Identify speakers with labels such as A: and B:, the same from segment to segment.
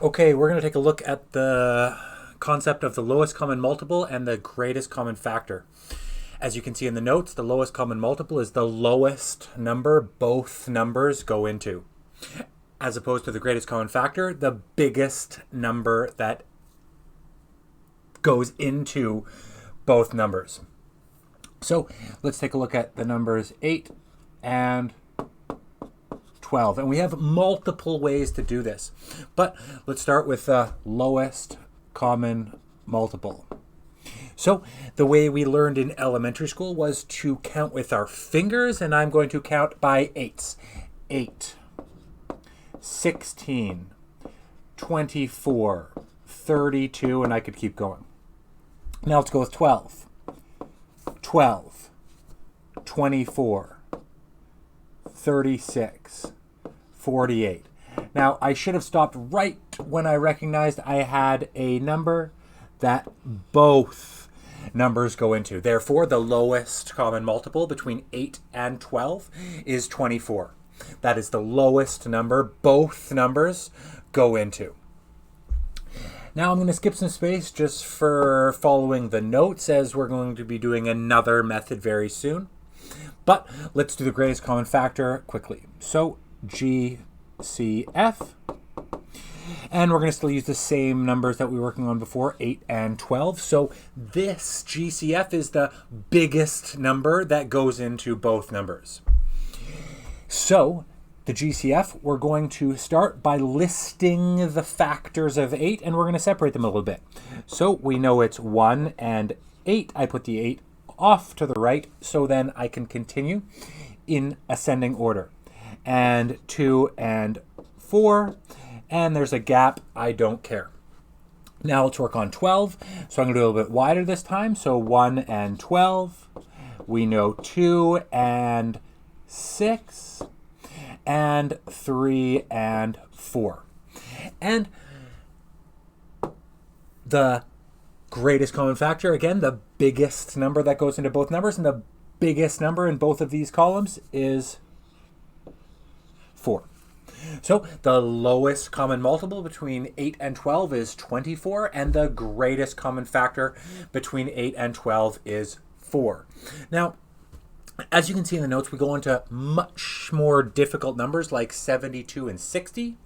A: Okay, we're going to take a look at the concept of the lowest common multiple and the greatest common factor. As you can see in the notes, the lowest common multiple is the lowest number both numbers go into, as opposed to the greatest common factor, the biggest number that goes into both numbers. So let's take a look at the numbers 8 and 12. And we have multiple ways to do this. But let's start with the lowest common multiple. So the way we learned in elementary school was to count with our fingers, and I'm going to count by eights. 8, 16, 24, 32, and I could keep going. Now let's go with 12. 12, 24, 36, 48. Now, I should have stopped right when I recognized I had a number that both numbers go into. Therefore, the lowest common multiple between 8 and 12 is 24. That is the lowest number both numbers go into. Now I'm going to skip some space just for following the notes, as we're going to be doing another method very soon. But let's do the greatest common factor quickly. So GCF, and we're going to still use the same numbers that we were working on before, 8 and 12. So this GCF is the biggest number that goes into both numbers. So the GCF, we're going to start by listing the factors of 8, and we're going to separate them a little bit. So we know it's 1 and 8. I put the 8 off to the right, so then I can continue in ascending order. And 2 and 4, and there's a gap. I don't care. Now let's work on 12. So I'm going to do a little bit wider this time. So 1 and 12. We know 2 and 6. And 3 and 4. And the greatest common factor, again, the biggest number that goes into both numbers, and the biggest number in both of these columns is 4. So the lowest common multiple between 8 and 12 is 24, and the greatest common factor between 8 and 12 is 4. Now, as you can see in the notes, we go into much more difficult numbers like 72 and 60.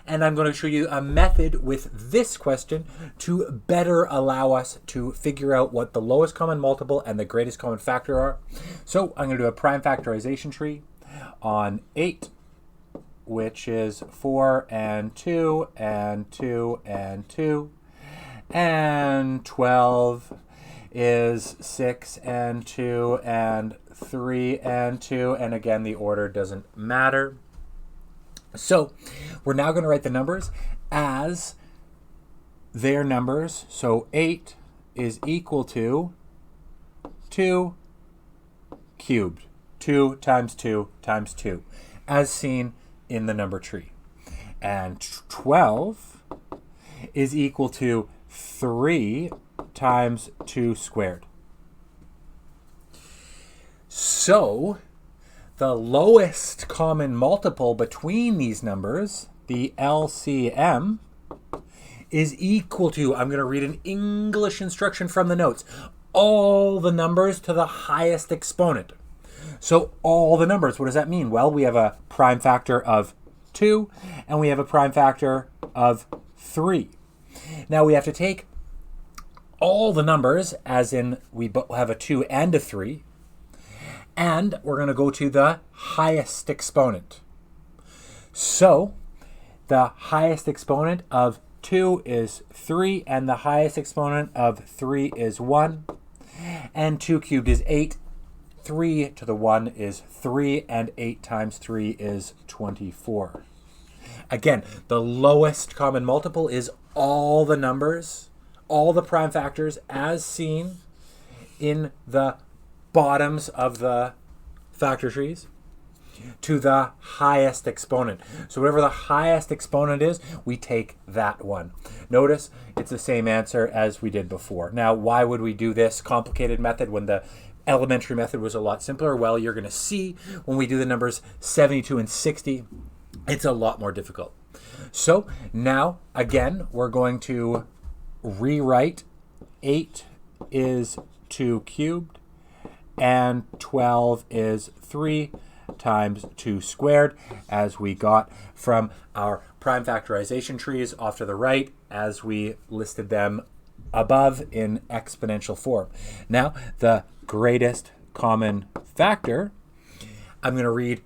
A: And I'm going to show you a method with this question to better allow us to figure out what the lowest common multiple and the greatest common factor are. So I'm going to do a prime factorization tree on 8, which is 4 and 2 and 2 and 2. And 12 is 6 and 2 and 3 and 2, and again the order doesn't matter. So we're now going to write the numbers as their numbers. So 8 is equal to 2 cubed. 2 times 2 times 2, as seen in the number tree. And 12 is equal to 3 times 2 squared. So the lowest common multiple between these numbers, the LCM, is equal to, I'm going to read an English instruction from the notes, all the numbers to the highest exponent. So all the numbers, what does that mean? Well, we have a prime factor of 2, and we have a prime factor of 3. Now we have to take all the numbers, as in we have a 2 and a 3, and we're going to go to the highest exponent. So the highest exponent of 2 is 3, and the highest exponent of 3 is 1, and 2 cubed is 8. 3 to the 1 is 3, and 8 times 3 is 24. Again, the lowest common multiple is all the numbers, all the prime factors as seen in the bottoms of the factor trees to the highest exponent. So whatever the highest exponent is, we take that one. Notice it's the same answer as we did before. Now, why would we do this complicated method when the elementary method was a lot simpler? Well, you're going to see when we do the numbers 72 and 60, it's a lot more difficult. So now, again, we're going to rewrite 8 is 2 cubed and 12 is 3 times 2 squared, as we got from our prime factorization trees off to the right as we listed them above in exponential form. Now, the greatest common factor, I'm going to read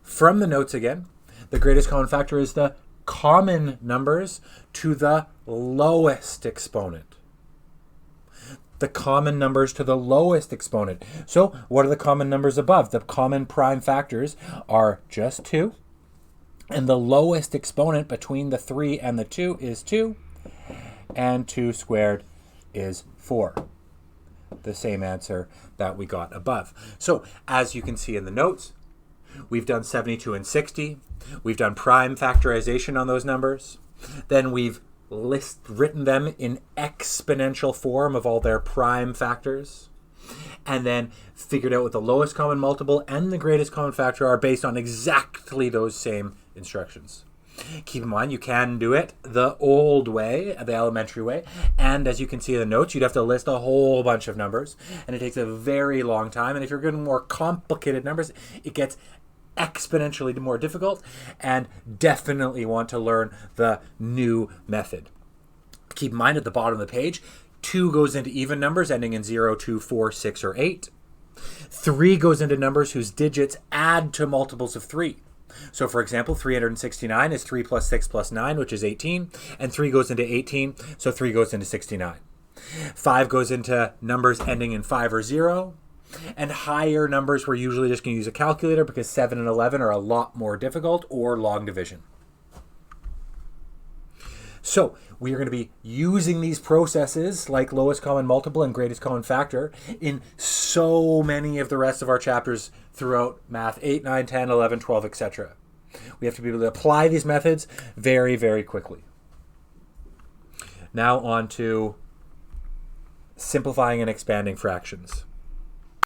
A: from the notes again. The greatest common factor is the common numbers to the lowest exponent. The common numbers to the lowest exponent. So what are the common numbers above? The common prime factors are just 2. And the lowest exponent between the 3 and the 2 is 2. And 2 squared is 4. The same answer that we got above. So as you can see in the notes, we've done 72 and 60. We've done prime factorization on those numbers. Then we've written them in exponential form of all their prime factors. And then figured out what the lowest common multiple and the greatest common factor are based on exactly those same instructions. Keep in mind, you can do it the old way, the elementary way. And as you can see in the notes, you'd have to list a whole bunch of numbers. And it takes a very long time. And if you're getting more complicated numbers, it gets exponentially more difficult, and definitely want to learn the new method. Keep in mind, at the bottom of the page, 2 goes into even numbers ending in 0, 2, 4, 6, or 8. 3 goes into numbers whose digits add to multiples of 3. So for example, 369 is 3 plus 6 plus 9, which is 18, and 3 goes into 18, so 3 goes into 69. 5 goes into numbers ending in 5 or 0. And higher numbers, we're usually just going to use a calculator because 7 and 11 are a lot more difficult, or long division. So we are going to be using these processes like lowest common multiple and greatest common factor in so many of the rest of our chapters throughout Math 8, 9, 10, 11, 12, etc. We have to be able to apply these methods very, very quickly. Now on to simplifying and expanding fractions.